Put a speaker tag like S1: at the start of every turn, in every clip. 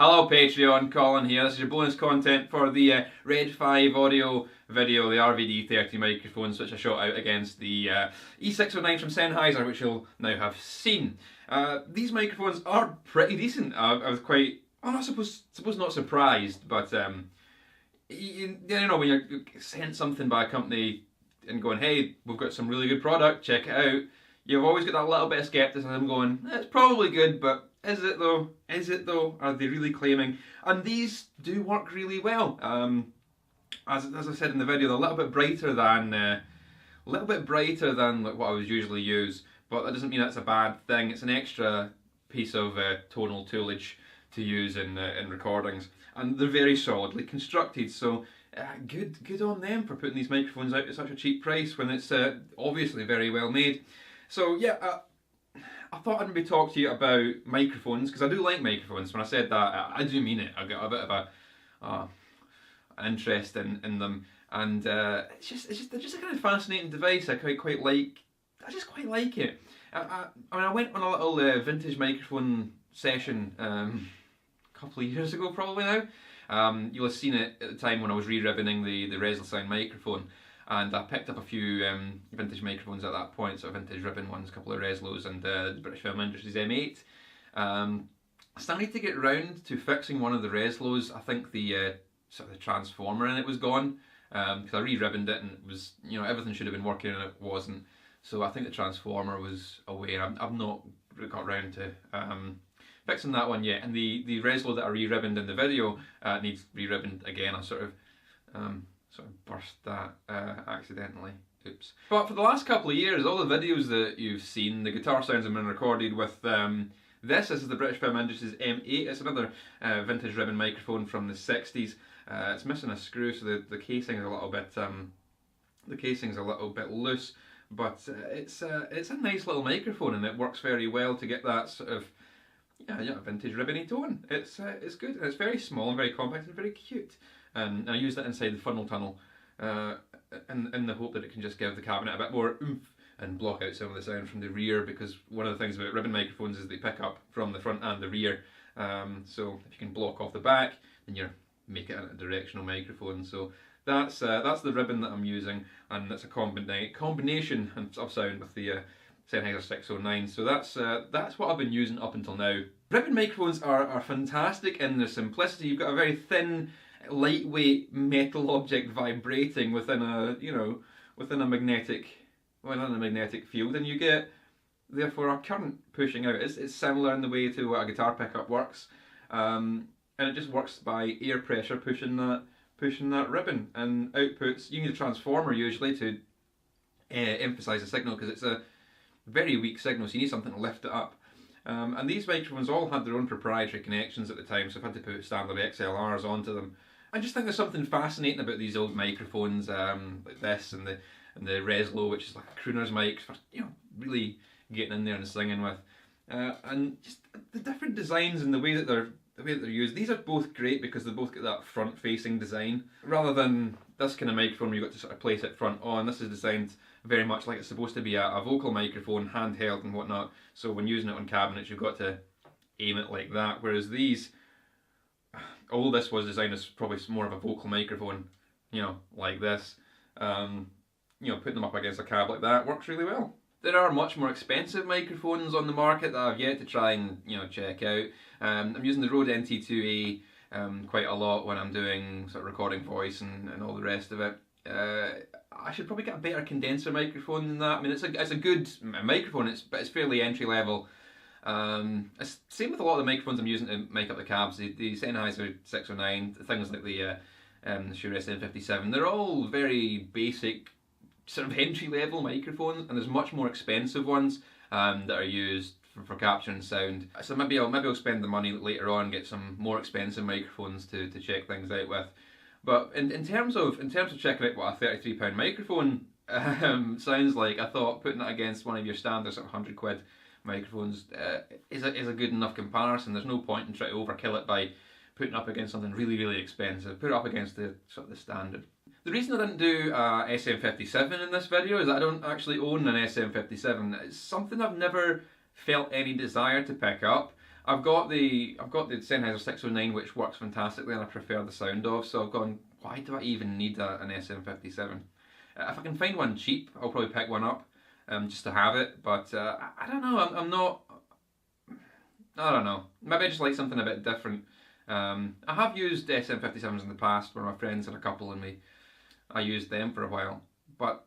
S1: Hello Patreon, Colin here. This is your bonus content for the Red 5 audio video, the RVD30 microphones which I shot out against the E609 from Sennheiser, which you'll now have seen. These microphones are pretty decent. I was quite, I'm not suppose not surprised, but you know when you're sent something by a company and going, hey, we've got some really good product, check it out, you've always got that little bit of skepticism going, it's probably good, but is it though? Is it though? Are they really claiming? And these do work really well. As I said in the video, they're a little bit brighter than like what I would usually use, but that doesn't mean that's a bad thing. It's an extra piece of tonal toolage to use in recordings, and they're very solidly constructed. So good on them for putting these microphones out at such a cheap price when it's obviously very well made. So yeah. I thought I'd maybe talk to you about microphones, because I do like microphones. When I said that, I do mean it. I got a bit of an interest in them, and they're just a kind of fascinating device. I quite like. I just quite like it. I mean, I went on a little vintage microphone session a couple of years ago, probably now. You'll have seen it at the time when I was re-ribboning the Reselsound microphone. And I picked up a few vintage microphones at that point, sort of vintage ribbon ones, a couple of Reslows and the British Film Industries M8. I started to get round to fixing one of the Reslows. I think the sort of the transformer in it was gone, because I re-ribboned it and it was, you know, everything should have been working and it wasn't. So I think the transformer was away. I've not got round to fixing that one yet. And the Reslow that I re-ribboned in the video needs re-ribboned again. I sort of burst that accidentally. Oops. But for the last couple of years, all the videos that you've seen, the guitar sounds have been recorded with this is the British Film Industries M8. It's another vintage ribbon microphone from the 60s. It's missing a screw, so the casing is a little bit loose, but it's a nice little microphone and it works very well to get that sort of vintage ribbony tone. It's good, and it's very small and very compact and very cute. And I use that inside the funnel tunnel in the hope that it can just give the cabinet a bit more oomph and block out some of the sound from the rear, because one of the things about ribbon microphones is they pick up from the front and the rear. So if you can block off the back, then you make it a directional microphone. So that's the ribbon that I'm using, and that's a combination of sound with the Sennheiser 609. So that's what I've been using up until now. Ribbon microphones are fantastic in their simplicity. You've got a very thin, lightweight metal object vibrating within a magnetic field, and you get therefore a current pushing out. It's similar in the way to what a guitar pickup works, and it just works by air pressure pushing that ribbon, and outputs. You need a transformer usually to emphasize the signal, because it's a very weak signal, so you need something to lift it up. And these microphones all had their own proprietary connections at the time, so I've had to put standard XLRs onto them. I just think there's something fascinating about these old microphones, like this and the Reslow, which is like a crooner's mic for, you know, really getting in there and singing with, and just the different designs and the way that they're used. These are both great because they both get that front-facing design, rather than this kind of microphone where you've got to sort of place it front on. This is designed very much like it's supposed to be a vocal microphone, handheld and whatnot. So when using it on cabinets, you've got to aim it like that. Whereas these, all this was designed as probably more of a vocal microphone, you know, like this. You know, putting them up against a cab like that works really well. There are much more expensive microphones on the market that I've yet to try and, you know, check out. I'm using the Rode NT2A quite a lot when I'm doing sort of recording voice and all the rest of it. I should probably get a better condenser microphone than that. I mean, it's a good microphone, but it's fairly entry level. It's same with a lot of the microphones I'm using to make up the cabs. The Sennheiser 609, things like the Shure SM57, they're all very basic, sort of entry-level microphones, and there's much more expensive ones that are used for capturing sound. So maybe I'll spend the money later on, get some more expensive microphones to check things out with. But in terms of checking out what a £33 microphone sounds like, I thought putting it against one of your standard sort of £100 microphones is a good enough comparison. There's no point in trying to overkill it by putting it up against something really, really expensive. Put it up against the sort of the standard. The reason I didn't do SM57 in this video is that I don't actually own an SM57. It's something I've never felt any desire to pick up. I've got the Sennheiser 609, which works fantastically, and I prefer the sound of. So I've gone, why do I even need an SM57? If I can find one cheap, I'll probably pick one up, just to have it. But I don't know. I'm not. I don't know. Maybe I just like something a bit different. I have used SM57s in the past, where my friends had a couple and I used them for a while. But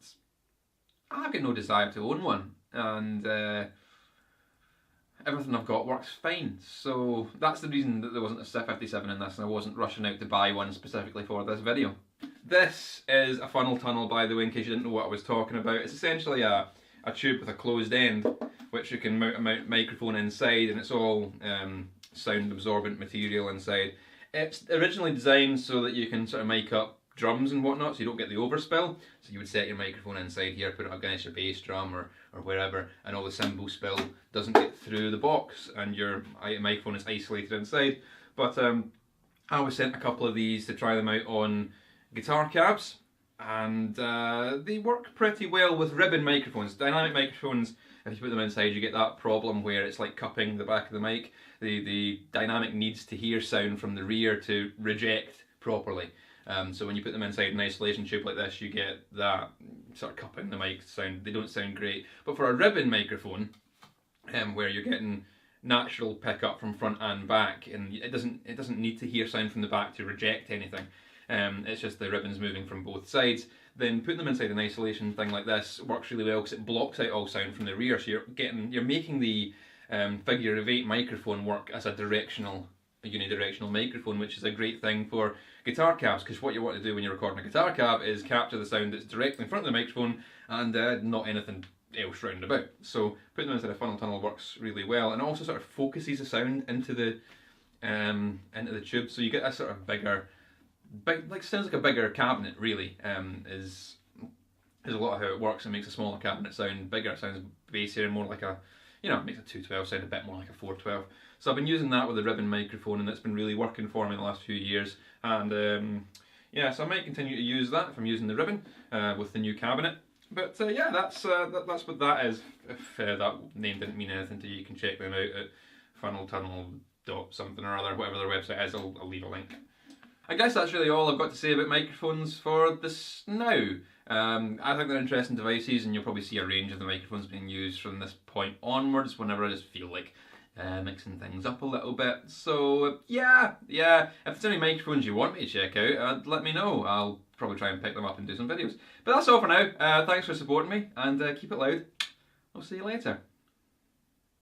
S1: I've got no desire to own one, and everything I've got works fine. So that's the reason that there wasn't a SM57 in this, and I wasn't rushing out to buy one specifically for this video. This is a funnel tunnel, by the way, in case you didn't know what I was talking about. It's essentially a tube with a closed end, which you can mount a microphone inside, and it's all sound absorbent material inside. It's originally designed so that you can sort of mic up drums and whatnot, so you don't get the overspill. So you would set your microphone inside here, put it against your bass drum or wherever, and all the cymbal spill doesn't get through the box, and your microphone is isolated inside. But I was sent a couple of these to try them out on guitar cabs, and they work pretty well with ribbon microphones. Dynamic microphones, if you put them inside, you get that problem where it's like cupping the back of the mic. The dynamic needs to hear sound from the rear to reject properly. So when you put them inside an isolation tube like this, you get that sort of cupping the mic sound. They don't sound great. But for a ribbon microphone, where you're getting natural pickup from front and back, and it doesn't need to hear sound from the back to reject anything. It's just the ribbons moving from both sides. Then putting them inside an isolation thing like this works really well because it blocks out all sound from the rear. So you're making the figure of 8 microphone work as a unidirectional microphone, which is a great thing for guitar cabs, because what you want to do when you're recording a guitar cab is capture the sound that's directly in front of the microphone and not anything else round about. So putting them inside a funnel tunnel works really well, and it also sort of focuses the sound into the tube, so you get a sort of sounds like a bigger cabinet really. Is a lot of how it works. It makes a smaller cabinet sound bigger. It sounds bassier and more like it makes a 212 sound a bit more like a 412. So I've been using that with a ribbon microphone, and it's been really working for me in the last few years. And yeah, so I might continue to use that if I'm using the ribbon with the new cabinet. But yeah, that's what that is. If that name didn't mean anything to you, you can check them out at funneltunnel.something or other, whatever their website is. I'll leave a link. I guess that's really all I've got to say about microphones for this now. I think they're interesting devices, and you'll probably see a range of the microphones being used from this point onwards whenever I just feel like mixing things up a little bit. So yeah, if there's any microphones you want me to check out, let me know. I'll probably try and pick them up and do some videos. But that's all for now. Thanks for supporting me, and keep it loud. I'll see you later.